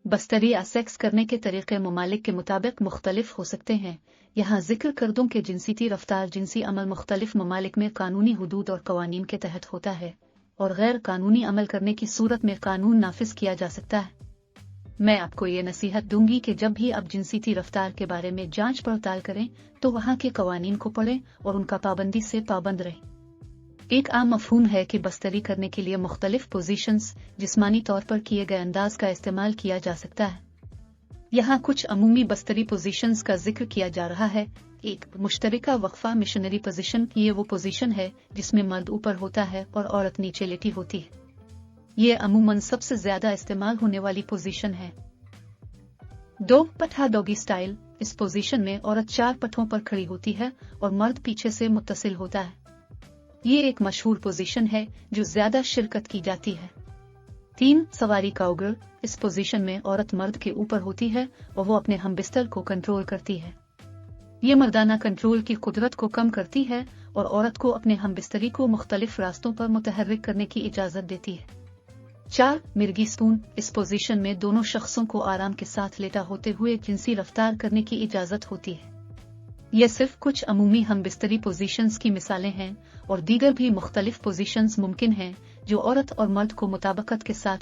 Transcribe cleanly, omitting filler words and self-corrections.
बस्तरी या सेक्स करने के तरीके ममालिक के मुताबिक मुख्तलिफ हो सकते हैं। यहाँ जिक्र कर दूं कि जिनसी रफ्तार जिनसी अमल मुख्तलिफ ममालिक में कानूनी हुदूद और कवानीन के तहत होता है और गैर कानूनी अमल करने की सूरत में कानून नाफिज किया जा सकता है। मैं आपको ये नसीहत दूंगी कि जब भी आप जिनसी रफ्तार के बारे में जांच पड़ताल करें तो वहाँ के कवानीन को पढ़ें और उनका पाबंदी से पाबंद रहें। एक आम मफहूम है कि बस्तरी करने के लिए मुख्तलिफ पोजीशंस जिस्मानी तौर पर किए गए अंदाज का इस्तेमाल किया जा सकता है। यहाँ कुछ अमूमी बस्तरी पोजीशंस का जिक्र किया जा रहा है। एक मुश्तरका वक्फा मिशनरी पोजीशन, ये वो पोजीशन है जिसमें मर्द ऊपर होता है और औरत नीचे लेटी होती है। ये अमूमन सबसे ज्यादा इस्तेमाल होने वाली पोजीशन है। 2 पठा डॉगी स्टाइल, इस पोजीशन में औरत 4 पठों पर खड़ी होती है और मर्द पीछे से मुत्तसिल होता है। ये एक मशहूर पोजीशन है जो ज्यादा शिरकत की जाती है। 3 सवारी काउगर्ल, इस पोजीशन में औरत मर्द के ऊपर होती है और वो अपने हमबिस्तर को कंट्रोल करती है। ये मर्दाना कंट्रोल की कुदरत को कम करती है और औरत को अपने हमबिस्तरी को मुख्तलिफ रास्तों पर मुतहर्रिक करने की इजाजत देती है। 4 मिर्गी स्पून, इस पोजीशन में दोनों शख्सों को आराम के साथ लेटा होते हुए जिनसी रफ्तार करने की इजाजत होती है। ये सिर्फ कुछ अमूमी हमबिस्तरी पोजीशंस की मिसालें हैं और दीगर भी मुख्तलिफ पोजीशंस मुमकिन हैं जो औरत और मर्द को मुताबकत के साथ